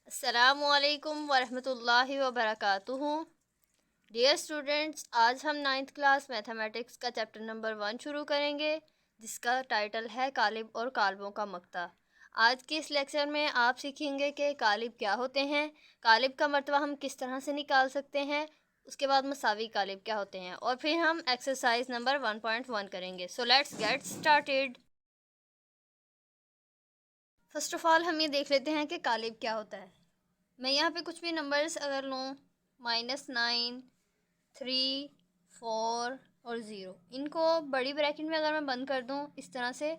अस्सलामुअलैकुम वरहमतुल्लाहि वबरकातुहू। Dear students, आज हम नाइन्थ क्लास मैथमेटिक्स का चैप्टर नंबर 1 शुरू करेंगे, जिसका टाइटल है कालिब और कालबों का मक्ता। आज के इस लेक्चर में आप सीखेंगे कि कालिब क्या होते हैं, कालिब का मर्तबा हम किस तरह से निकाल सकते हैं, उसके बाद मसावी कालिब क्या होते हैं, और फिर हम एक्सरसाइज नंबर 1.1 करेंगे। So let's get started. First of all हम ये देख लेते हैं कि कालिब क्या होता है। मैं यहाँ पे कुछ भी नंबर्स अगर लूँ, -9, 3, 4 और 0, इनको बड़ी ब्रैकेट में अगर मैं बंद कर दूँ इस तरह से,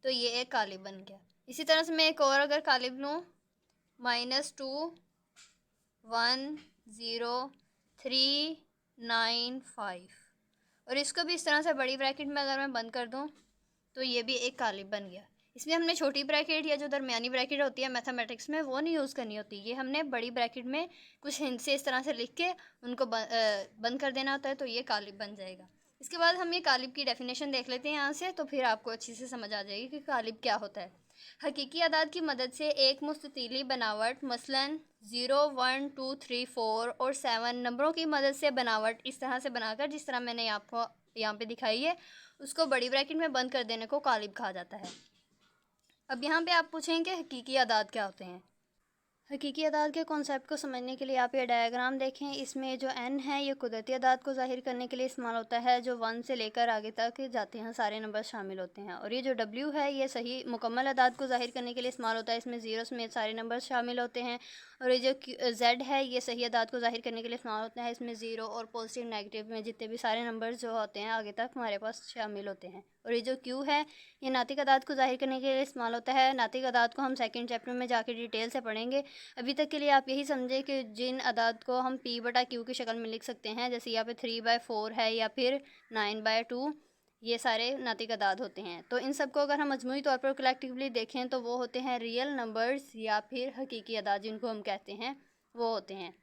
तो ये एक कालिब बन गया। इसी तरह से मैं एक और अगर कालिब लूँ, -2, 1, 0, 3, 9, 5, और इसको भी इस तरह से बड़ी ब्रैकेट में अगर मैं बंद कर दूँ तो ये भी एक कालिब बन गया। इसमें हमने छोटी ब्रैकेट या जो दरमियानी ब्रैकेट होती है मैथमेटिक्स में, वो नहीं यूज़ करनी होती। ये हमने बड़ी ब्रैकेट में कुछ हिंट से इस तरह से लिख के उनको बंद कर देना होता है, तो ये कालिब बन जाएगा। इसके बाद हम ये कालिब की डेफिनेशन देख लेते हैं यहाँ से, तो फिर आपको अच्छी से समझ आ जाएगी कि कालिब क्या होता है। हकीकी अदाद की मदद से एक मुस्ततीली बनावट, मसलन 0, 1, 2, 3, 4 और 7 नंबरों की मदद से बनावट इस तरह से बनाकर, जिस तरह मैंने आपको यहाँ पे दिखाई है, उसको बड़ी ब्रैकेट में बंद कर देने को कालिब कहा जाता है। अब यहाँ पे आप पूछेंगे कि हकीकी अदाद क्या होते हैं। हकीकी अदाद के कॉन्सेप्ट को समझने के लिए आप ये डायग्राम देखें। इसमें जो n है ये कुदरती अदाद को ज़ाहिर करने के लिए इस्तेमाल होता है। जो 1 से लेकर आगे तक जाते हैं सारे नंबर शामिल होते हैं। और ये जो w है ये सही मुकम्मल अदाद को ज़ाहिर करने के लिए इस्तेमाल होता है। इसमें ज़ीरो समेत सारे नंबर शामिल होते हैं। और ये जो z है ये सही अदाद को ज़ाहिर करने के लिए इस्तेमाल होता है। इसमें ज़ीरो और पॉजिटिव नेगेटिव में जितने भी सारे नंबर जो होते हैं आगे तक हमारे पास शामिल होते हैं। और ये जो q है ये नातिक अदाद को ज़ाहिर करने के लिए इस्तेमाल होता है। नातिक अदाद को हम सेकंड चैप्टर में जाके डिटेल से पढ़ेंगे। अभी तक के लिए आप यही समझें कि जिन अदाद को हम p/q की शक्ल में लिख सकते हैं, जैसे यहाँ पे 3/4 है या फिर 9/2, ये सारे नातिक अदाद होते हैं। तो इन सबको अगर हम मजमूई तौर पर कलेक्टिवली देखें तो वो होते हैं रियल नंबर्स या फिर हकीकी अदाद, जिनको हम कहते हैं वो होते हैं।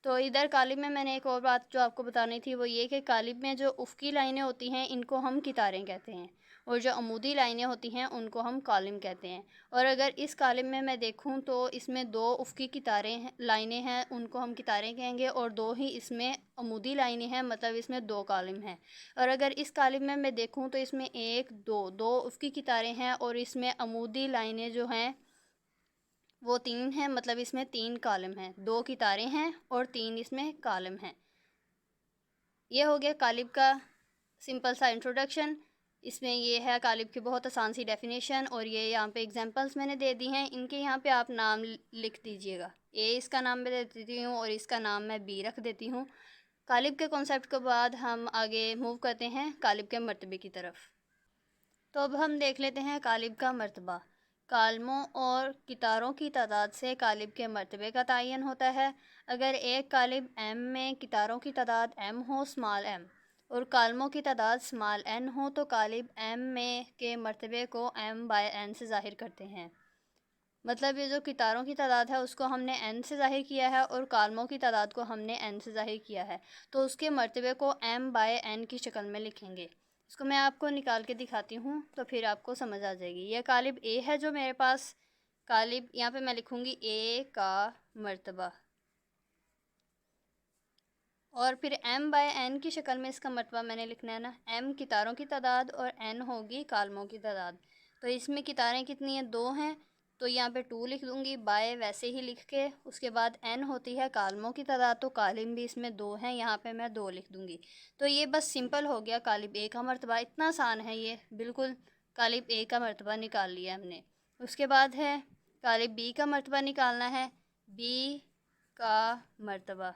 तो इधर कालिब में मैंने एक और बात जो आपको बतानी थी वो ये कि कालिब में जो उफ़क़ी लाइनें होती हैं इनको हम कितारें कहते हैं, और जो अमूदी लाइनें होती हैं उनको हम कालिम कहते हैं। और अगर इस कालिम में मैं देखूं तो इसमें 2 उफ़क़ी कितारें लाइनें हैं, उनको हम कितारें कहेंगे, और 2 ही इसमें अमूदी लाइनें हैं, मतलब इसमें 2 कालिम हैं। और अगर इस कालिम में मैं देखूँ तो इसमें 1, 2 उफ़क़ी कितारें हैं, और इसमें अमूदी लाइनें जो हैं वो 3 हैं, मतलब इसमें 3 कालम हैं। 2 कितारें हैं और 3 इसमें कालम हैं। ये हो गया कालिब का सिंपल सा इंट्रोडक्शन। इसमें ये है कालिब की बहुत आसान सी डेफिनेशन, और ये यहाँ पे एग्जांपल्स मैंने दे दी हैं। इनके यहाँ पे आप नाम लिख दीजिएगा। ए इसका नाम मैं दे देती हूँ और इसका नाम मैं बी रख देती हूँ। कालिब के कॉन्सेप्ट के बाद हम आगे मूव करते हैं कालिब के मर्तबे की तरफ। तो अब हम देख लेते हैं कालिब का मर्तबा। कालमों और कितारों की तादाद से कालिब के मर्तबे का तयन होता है। अगर एक कालिब m में कितारों की तादाद m हो, स्मॉल m, और कालमों की तादाद स्मॉल n हो, तो कालिब m में के मर्तबे को m/n से ज़ाहिर करते हैं। मतलब ये जो कितारों की तादाद है उसको हमने n से ज़ाहिर किया है और कालमों की तादाद को हमने n से ज़ाहिर किया है, तो उसके मर्तबे को m/n की शक्ल में लिखेंगे। इसको मैं आपको निकाल के दिखाती हूँ तो फिर आपको समझ आ जाएगी। यह कालिब a है जो मेरे पास, कालिब यहाँ पे मैं लिखूँगी a का मर्तबा, और फिर m/n की शक्ल में इसका मर्तबा मैंने लिखना है ना। m कितारों की तादाद और n होगी कालमों की तादाद। तो इसमें कितारें कितनी हैं, 2 हैं, तो यहाँ पे 2 लिख दूँगी, बाय वैसे ही लिख के। उसके बाद n होती है कालमों की तादाद, तो कालिम भी इसमें 2 हैं, यहाँ पे मैं 2 लिख दूँगी। तो ये बस सिंपल हो गया कालिब a का मर्तबा। इतना आसान है ये, बिल्कुल कालिब a का मर्तबा निकाल लिया हमने। उसके बाद है कालिब b का मर्तबा निकालना है। b का मर्तबा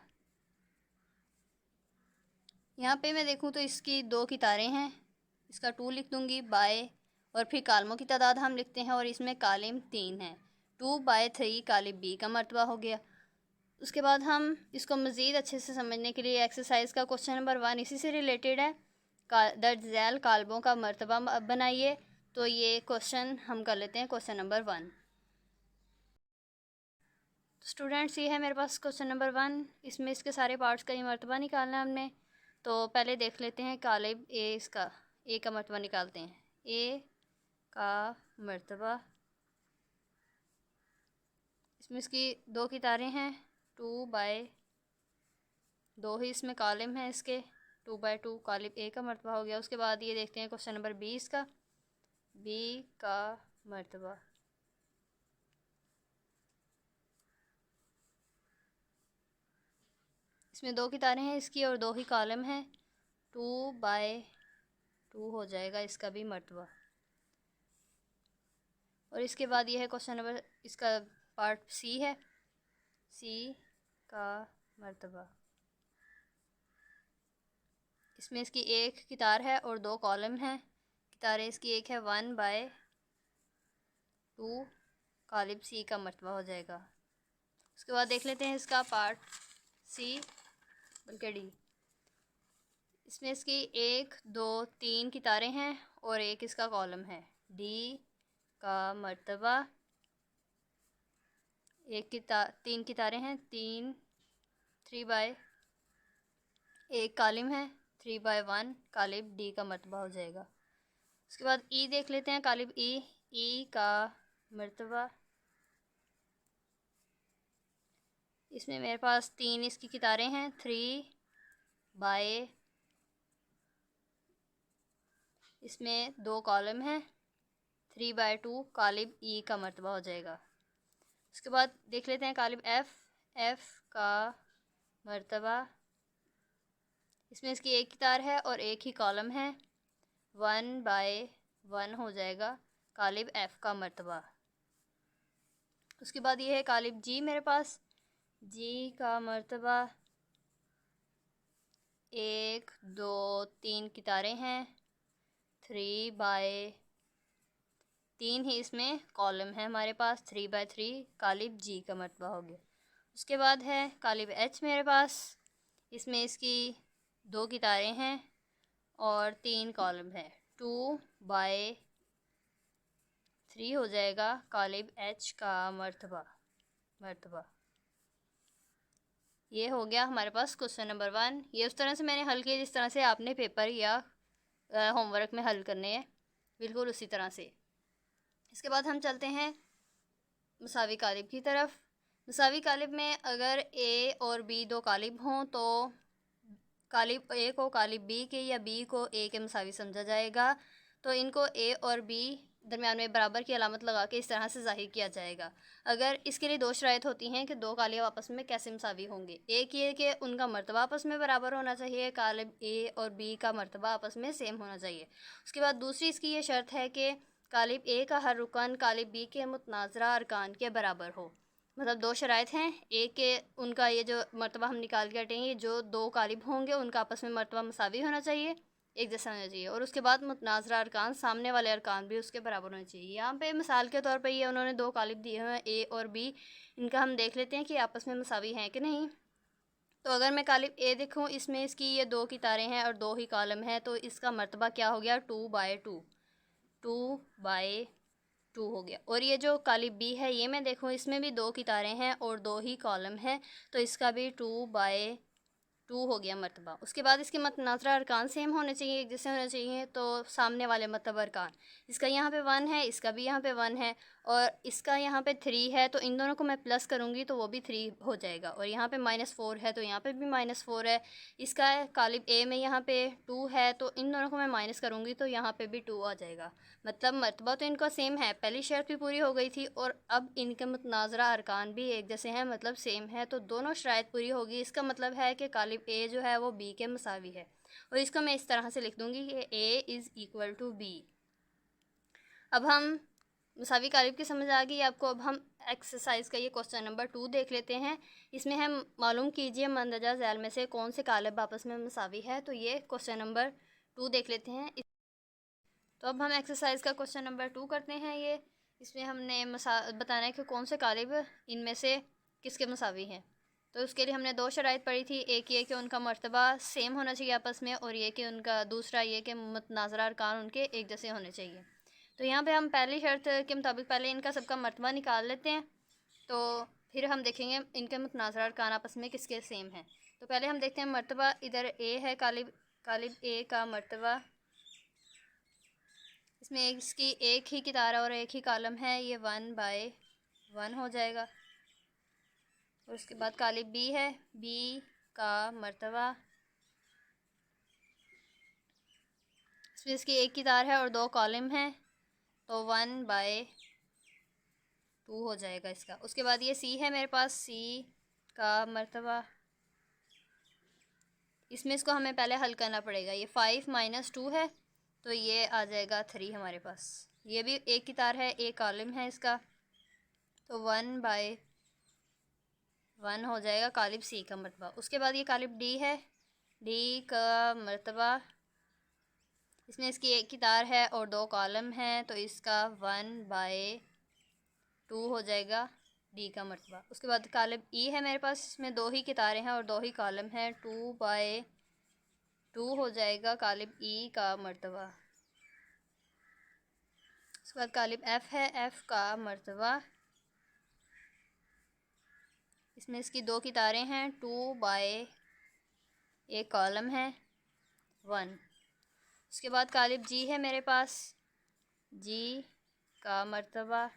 यहाँ पे मैं देखूँ तो इसकी 2 कितारें हैं, इसका 2 लिख दूँगी, बाय, और फिर कालमों की तादाद हम लिखते हैं और इसमें कालिम 3 हैं। 2/3 कालिब b का मर्तबा हो गया। उसके बाद हम इसको मज़ीद अच्छे से समझने के लिए एक्सरसाइज का क्वेश्चन नंबर 1 इसी से रिलेटेड है। दर्ज झैल कालबों का मर्तबा बनाइए। तो ये क्वेश्चन हम कर लेते हैं, क्वेश्चन नंबर 1। स्टूडेंट्स ये है मेरे पास क्वेश्चन नंबर 1। इसमें इसके सारे पार्ट्स का ही मर्तबा निकालना है हमने। तो पहले देख लेते हैं कालिब ए, इसका ए का मर्तबा निकालते हैं। ए का मर्तबा, इसमें इसकी 2 कितारें हैं, 2 बाय 2 ही इसमें कॉलम है इसके, 2 बाय 2 कॉलम ए का मरतबा हो गया। उसके बाद ये देखते हैं क्वेश्चन नंबर 20 का, बी का मरतबा। इसमें 2 कितारें हैं इसकी और 2 ही कॉलम हैं, 2 बाय 2 हो जाएगा इसका भी मरतबा। और इसके बाद ये है क्वेश्चन नंबर, इसका पार्ट सी है, सी का मरतबा। इसमें इसकी 1 कितार है और 2 कॉलम हैं। कितारें इसकी एक है, 1 बाय 2 कॉलम सी का मरतबा हो जाएगा। उसके बाद देख लेते हैं इसका पार्ट सी बल्कि डी। इसमें इसकी 1 2 3 कितारें हैं और 1 इसका कॉलम है। डी का मरतबा, 3 कितारें हैं, 3 बाय 1 कॉलम है, 3 बाय 1 कॉलम डी का मरतबा हो जाएगा। उसके बाद ई देख लेते हैं, कॉलम ई का मरतबा। इसमें मेरे पास 3 इसकी कितारें हैं, 3 बाय, इसमें 2 कॉलम हैं, 3 बाय 2 कॉलम ई का मरतबा हो जाएगा। उसके बाद देख लेते हैं कॉलम एफ का मरतबा। इसमें इसकी 1 कितार है और 1 ही कॉलम है, 1 बाय 1 हो जाएगा कॉलम एफ का मरतबा। उसके बाद ये है कॉलम जी मेरे पास, जी का मरतबा 1 2 3 कितारें हैं, 3 बाय 3 ही इसमें कॉलम है हमारे पास, 3 बाय 3 कॉलम जी का मरतबा हो गया। उसके बाद है कॉलम एच मेरे पास। इसमें इसकी 2 कितारें हैं और 3 कॉलम है, 2 बाय 3 हो जाएगा कॉलम एच का मरतबा। ये हो गया हमारे पास क्वेश्चन नंबर 1। ये उस तरह से मैंने हल किया जिस तरह से आपने पेपर या होमवर्क में हल करने हैं, बिल्कुल उसी तरह से। इसके बाद हम चलते हैं मसावी कालिब की तरफ। मसावी कालिब में अगर ए और बी 2 कालिब हों तो कालिब ए को कालिब बी के या बी को ए के मसावी समझा जाएगा। तो इनको ए और बी दरमियान में बराबर की अलामत लगा के इस तरह से ज़ाहिर किया जाएगा। अगर इसके लिए 2 शराइत होती हैं कि 2 कालिब आपस में कैसे मसावी होंगे। एक ये कि उनका मर्तबा आपस में बराबर होना चाहिए, कालिब ए और बी का मर्तबा आपस में सेम होना चाहिए। उसके बाद दूसरी इसकी ये शर्त है कि कालिब ए का हर रुकन कालिब बी के मुतनाज़रा अरकान के बराबर हो। मतलब 2 शराइत हैं, एक के उनका ये जो मर्तबा हम निकाल के हटेंगे, जो 2 कालिब होंगे उनका आपस में मर्तबा मसावी होना चाहिए, एक जैसा होना चाहिए। और उसके बाद मुतनाज़रा अरकान, सामने वाले अरकान भी उसके बराबर होने चाहिए। यहाँ पे मिसाल के तौर पे ये उन्होंने 2 कालिब दिए हैं ए और बी, इनका हम देख लेते हैं कि आपस में मसावी हैं कि नहीं। तो अगर मैं कालिब ए देखूँ, इसमें इसकी ये 2 कितारें हैं और 2 ही कॉलम है, तो इसका मर्तबा क्या हो गया, 2 बाय 2 हो गया। और ये जो कालिब बी है, ये मैं देखूँ इसमें भी 2 कितारें हैं और 2 ही कॉलम है, तो इसका भी 2 बाय 2 हो गया मरतबा। उसके बाद इसके मुतनाज़रा अरकान सेम होने चाहिए, एक जैसे होने चाहिए। तो सामने वाले मरतबा अरकान, इसका यहाँ पे 1 है, इसका भी यहाँ पे 1 है और इसका यहाँ पे 3 है, तो इन दोनों को मैं प्लस करूँगी तो वो भी 3 हो जाएगा। और यहाँ पे -4 है तो यहाँ पे भी -4 है। इसका कालिब ए में यहाँ पे 2 है, तो इन दोनों को मैं माइनस करूँगी तो यहाँ पे भी 2 आ जाएगा। मतलब मरतबा तो इनका सेम है, पहली शर्त भी पूरी हो गई थी और अब इनके मुतनाज़रा अरकान भी एक जैसे हैं, मतलब सेम है, तो दोनों शराइत पूरी होगी। इसका मतलब है कि कालिब ए जो है वो बी के मसावी है। और इसको मैं इस तरह से लिख दूँगी कि A is equal to B. अब हम मसावी कालिब की समझ आ गई आपको। अब हम एक्सरसाइज का ये क्वेश्चन नंबर 2 देख लेते हैं। इसमें हम मालूम कीजिए मंदरजा झैल में से कौन से कालिब आपस में मसावी है। तो ये क्वेश्चन नंबर 2 देख लेते हैं। तो अब हम एक्सरसाइज का क्वेश्चन नंबर 2 करते हैं। ये इसमें हमने बताना है कि कौन से कालिब इनमें से किसके मसावी हैं। तो उसके लिए हमने 2 शराइत पढ़ी थी, एक ये कि उनका मर्तबा सेम होना चाहिए आपस में, और ये कि उनका दूसरा ये कि मुतनाज़रा अरकान उनके एक जैसे होने चाहिए। तो यहाँ पे हम पहली शर्त के मुताबिक पहले इनका सबका मर्तबा निकाल लेते हैं, तो फिर हम देखेंगे इनके मुतनाज़रा अरकान आपस में किसके सेम हैं। तो पहले हम देखते हैं मर्तबा, इधर ए है कालिब ए का मर्तबा। इसमें इसकी 1 ही कितारा और 1 ही कॉलम है, ये 1 बाय 1 हो जाएगा। और उसके बाद कालिब बी है, बी का मर्तबा, इसमें इसकी एक की तार है और 2 कॉलम है, तो 1/2 हो जाएगा इसका। उसके बाद ये सी है मेरे पास, सी का मर्तबा, इसमें इसको हमें पहले हल करना पड़ेगा। ये 5 - 2 है, तो ये आ जाएगा 3 हमारे पास। ये भी एक की तार है, एक कॉलम है इसका, तो 1/1 हो जाएगा कालिब सी का मर्तबा। उसके बाद ये कालिब डी है, डी का मर्तबा, इसमें इसकी एक की तार है और 2 कॉलम है, तो इसका 1/2 हो जाएगा डी का मर्तबा। उसके बाद कालिब ई है मेरे पास, इसमें 2 ही कितारें हैं और 2 ही कॉलम हैं, 2/2 हो जाएगा कालिब ई का मर्तबा। उसके बाद कालिब एफ़ है, एफ़ का मर्तबा, इसमें इसकी 2 कितारें हैं, 2/एक कॉलम है, 1। उसके बाद कालिब जी है मेरे पास, जी का मर्तबा,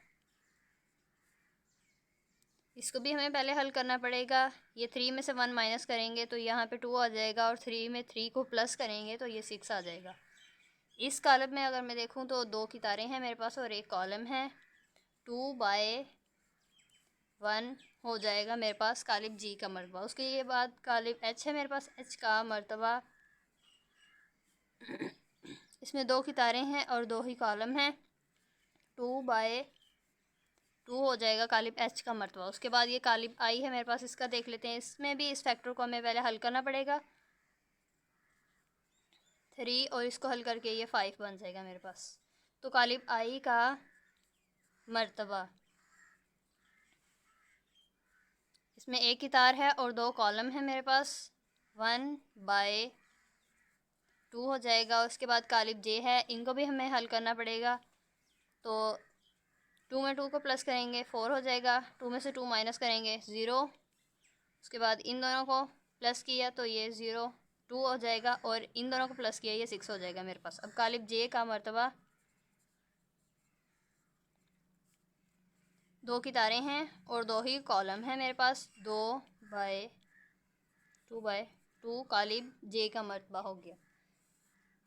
इसको भी हमें पहले हल करना पड़ेगा। ये 3 में से 1 माइनस करेंगे तो यहाँ पे 2 आ जाएगा, और 3 में 3 को प्लस करेंगे तो ये 6 आ जाएगा। इस कॉलम में अगर मैं देखूँ तो 2 कितारें हैं मेरे पास और एक कॉलम है, 2/1 हो जाएगा मेरे पास कालिब जी का मर्तबा। उसके ये बाद कालिब एच है मेरे पास, एच का मर्तबा, इसमें 2 कितारें हैं और 2 ही कॉलम हैं, 2/2 हो जाएगा कालिब एच का मर्तबा। उसके बाद ये कालिब आई है मेरे पास, इसका देख लेते हैं। इसमें भी इस फैक्टर को हमें पहले हल करना पड़ेगा, 3 और इसको हल करके ये 5 बन जाएगा मेरे पास। तो कालिब आई का मर्तबा, इसमें एक की तार है और 2 कॉलम है मेरे पास, 1/2 हो जाएगा। उसके बाद कालिब जे है, इनको भी हमें हल करना पड़ेगा, तो 2 में 2 को प्लस करेंगे 4 हो जाएगा, 2 में से 2 माइनस करेंगे 0। उसके बाद इन दोनों को प्लस किया तो ये 2 हो जाएगा, और इन दोनों को प्लस किया ये 6 हो जाएगा मेरे पास। अब कालिब जे का मर्तबा, 2 की तारें हैं और 2 ही कॉलम है मेरे पास, 2/2 कालिब जे का मर्तबा हो गया।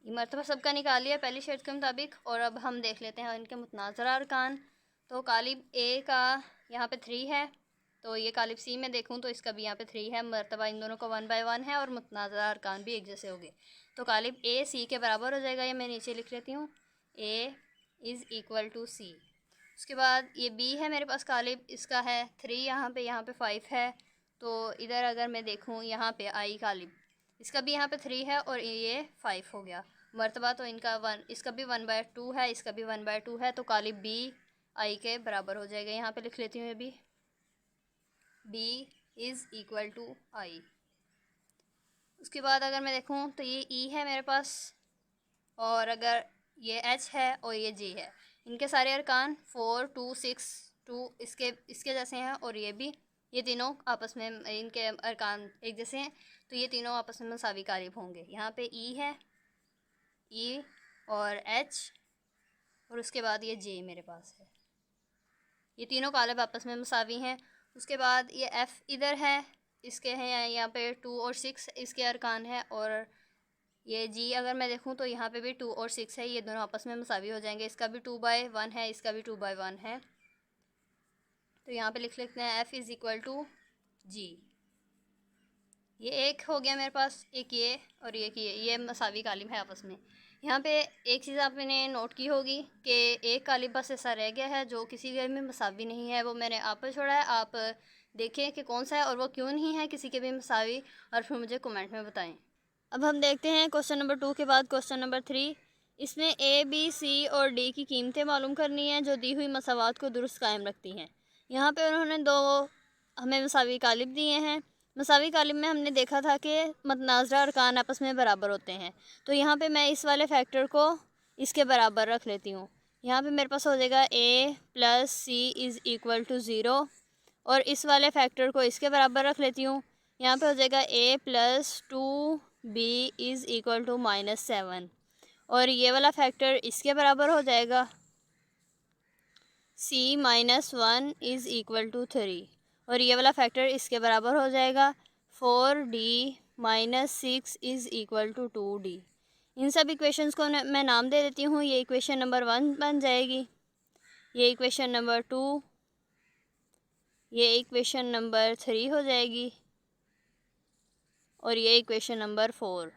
ये मर्तबा सबका निकाल लिया पहली शर्त के मुताबिक। और अब हम देख लेते हैं इनके मुतनाज़रा अरकान। तो कालिब ए का यहाँ पे 3 है, तो ये कालिब सी में देखूँ तो इसका भी यहाँ पे 3 है, मर्तबा इन दोनों को 1/1 है और मुतनाज़रा अरकान भी एक जैसे हो गए। तो कालिब ए सी के बराबर हो जाएगा, ये मैं नीचे लिख लेती हूँ, ए इज़ इक्वल टू सी। उसके बाद ये बी है मेरे पास कालिब, इसका है 3 यहाँ पे 5 है, तो इधर अगर मैं देखूँ यहाँ पे आई कालिब, इसका भी यहाँ पे 3 है और ये 5 हो गया। मर्तबा तो इनका 1, इसका भी 1/2 है, इसका भी 1/2 है, तो कालिब बी आई के बराबर हो जाएगा। यहाँ पे लिख लेती हूँ ये भी, बी इज़ इक्वल टू आई। उसके बाद अगर मैं देखूँ तो ये ई है मेरे पास, और अगर ये एच है और ये जी है, इनके सारे अरकान 4, 2, 6, 2 इसके जैसे हैं, और ये तीनों आपस में इनके अरकान एक जैसे हैं, तो ये तीनों आपस में मुसावी कालिब होंगे। यहाँ पे ई है, ई और एच, और उसके बाद ये जे मेरे पास है, ये तीनों कालिब आपस में मुसावी हैं। उसके बाद ये एफ़ इधर है, इसके हैं यहाँ पे 2 और 6 इसके अरकान है, और ये जी अगर मैं देखूँ तो यहाँ पे भी 2 और 6 है, ये दोनों आपस में मुसावी हो जाएंगे। इसका भी 2/1 है, इसका भी 2/1 है, तो यहाँ पे लिख लेते हैं एफ़ इज़ इक्वल टू जी। ये एक हो गया मेरे पास, एक ये और ये मसावी कालिब है आपस में। यहाँ पे एक चीज़ आपने नोट की होगी कि एक कालिब बस ऐसा रह गया है जो किसी के में मसावी नहीं है, वो मैंने आप पर छोड़ा है। आप देखें कि कौन सा है और वो क्यों नहीं है किसी के भी मसावी, और फिर मुझे कमेंट में बताएं। अब हम देखते हैं क्वेश्चन नंबर 2 के बाद क्वेश्चन नंबर 3। इसमें ए, बी, सी और डी की कीमतें मालूम करनी है जो दी हुई मसावात को दुरुस्त कायम रखती हैं। यहाँ पे उन्होंने 2 हमें मसावी कालिब दिए हैं। मसावी कालिब में हमने देखा था कि मुतनाज़रा अरकान आपस में बराबर होते हैं, तो यहाँ पे मैं इस वाले फैक्टर को इसके बराबर रख लेती हूँ। यहाँ पे मेरे पास हो जाएगा ए plus C is equal to 0, और इस वाले फैक्टर को इसके बराबर रख लेती हूँ। यहाँ पे हो जाएगा ए plus 2b is equal to -7, और ये वाला फैक्टर इसके बराबर हो जाएगा, c - 1 इज़ इक्वल टू 3, और ये वाला फैक्टर इसके बराबर हो जाएगा 4d minus 6 is equal to 2d। इन सब इक्वेशंस को मैं नाम दे देती हूँ। ये इक्वेशन नंबर 1 बन जाएगी, ये इक्वेशन नंबर 2, ये इक्वेशन नंबर 3 हो जाएगी और ये इक्वेशन नंबर 4।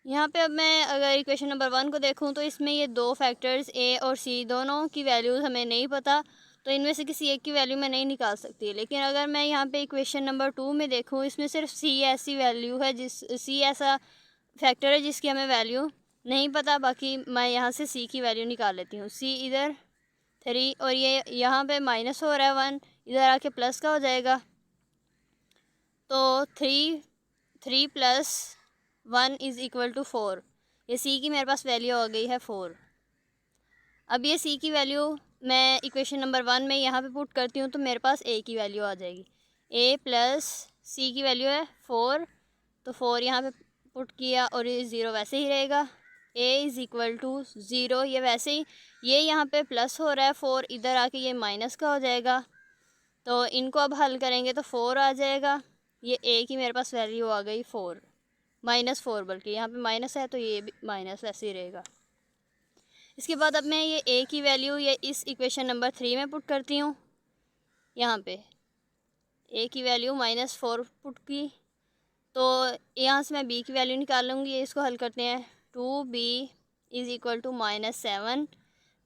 यहाँ पे अब मैं अगर इक्वेशन नंबर 1 को देखूँ तो इसमें ये दो फैक्टर्स a और c दोनों की वैल्यूज़ हमें नहीं पता, तो इनमें से किसी एक की वैल्यू मैं नहीं निकाल सकती। लेकिन अगर मैं यहाँ पे इक्वेशन नंबर 2 में देखूँ, इसमें सिर्फ c ऐसी वैल्यू है c ऐसा फैक्टर है जिसकी हमें वैल्यू नहीं पता। बाकी मैं यहाँ से c की वैल्यू निकाल लेती हूँ। c इधर 3 और ये यहाँ पे माइनस हो रहा है 1, इधर आके प्लस का हो जाएगा। तो 3 प्लस 1 इज़ इक्वल टू 4। ये c की मेरे पास वैल्यू आ गई है 4। अब ये c की वैल्यू मैं इक्वेशन नंबर 1 में यहाँ पे पुट करती हूँ तो मेरे पास a की वैल्यू आ जाएगी। a प्लस c की वैल्यू है 4, तो 4 यहाँ पे पुट किया और ये 0 वैसे ही रहेगा। a इज़ इक्वल टू 0, ये वैसे ही, ये यहाँ पे प्लस हो रहा है 4, इधर आके ये माइनस का हो जाएगा। तो इनको अब हल करेंगे तो 4 आ जाएगा। ये a की मेरे पास वैल्यू आ गई 4, -4, बल्कि यहाँ पे माइनस है तो ये भी माइनस वैसे ही रहेगा। इसके बाद अब मैं ये a की वैल्यू ये इस इक्वेशन नंबर 3 में पुट करती हूँ। यहाँ पे a की वैल्यू -4 पुट की, तो यहाँ से मैं b की वैल्यू निकाल लूँगी। इसको हल करते हैं। 2b is equal to -7,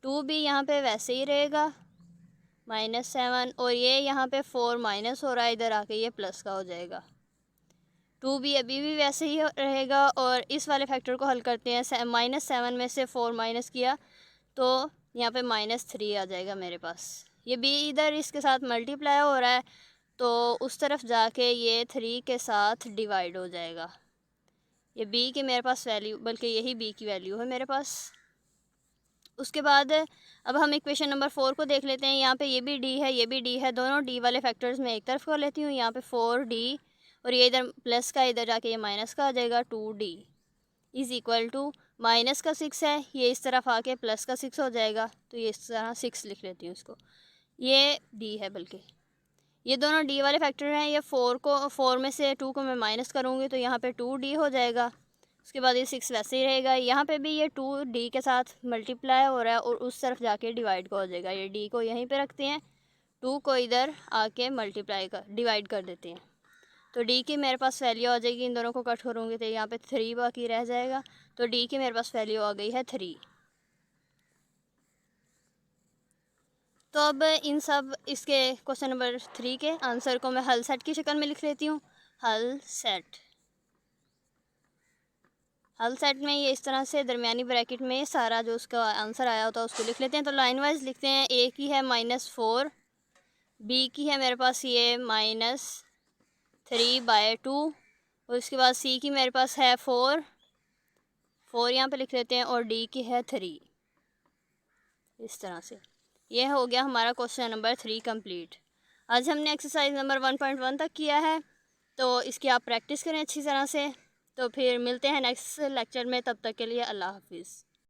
2b यहाँ पे वैसे ही रहेगा -7, और ये यहाँ पे 4 माइनस हो रहा है, इधर आके ये प्लस का हो जाएगा। 2b अभी भी वैसे ही रहेगा। और इस वाले फैक्टर को हल करते हैं। -7 में से 4 माइनस किया तो यहाँ पे -3 आ जाएगा मेरे पास। ये b इधर इसके साथ मल्टीप्लाई हो रहा है तो उस तरफ जाके ये 3 के साथ डिवाइड हो जाएगा। ये b की मेरे पास वैल्यू, बल्कि यही b की वैल्यू है मेरे पास। उसके बाद अब हम इक्वेशन नंबर 4 को देख लेते हैं। यहाँ पे ये भी d है, ये भी d है, दोनों d वाले फैक्टर्स मैं एक तरफ कर लेती हूँ। यहाँ पे 4d और ये इधर प्लस का, इधर जाके ये माइनस का आ जाएगा। 2d is equal to minus का 6 है, ये इस तरफ आके प्लस का 6 हो जाएगा, तो ये इस तरह 6 लिख लेती हूँ इसको। ये d है, बल्कि ये दोनों d वाले फैक्टर हैं। ये 4 में से 2 को मैं माइनस करूँगी तो यहाँ पे 2d हो जाएगा। उसके बाद ये 6 वैसे ही रहेगा। यहाँ पे भी ये 2d के साथ मल्टीप्लाई हो रहा है और उस तरफ जाके डिवाइड का हो जाएगा। ये d को यहीं पे रखते हैं, 2 को इधर आके डिवाइड कर देते हैं, तो d की मेरे पास वैल्यू आ जाएगी। इन दोनों को कट करूँगी तो यहाँ पे 3 बाकी रह जाएगा, तो d की मेरे पास वैल्यू आ गई है 3। तो अब इन सब इसके क्वेश्चन नंबर 3 के आंसर को मैं हल सेट की शक्ल में लिख लेती हूँ। हल सेट में ये इस तरह से दरमियानी ब्रैकेट में सारा जो उसका आंसर आया होता है उसको लिख लेते हैं। तो लाइन वाइज लिखते हैं। a की है -4, b की है मेरे पास ये -3/2, और उसके बाद c की मेरे पास है 4 यहाँ पे लिख लेते हैं, और d की है 3। इस तरह से ये हो गया हमारा क्वेश्चन नंबर 3 कंप्लीट। आज हमने एक्सरसाइज नंबर 1.1 तक किया है, तो इसकी आप प्रैक्टिस करें अच्छी तरह से। तो फिर मिलते हैं नेक्स्ट लेक्चर में, तब तक के लिए अल्लाह हाफिज़।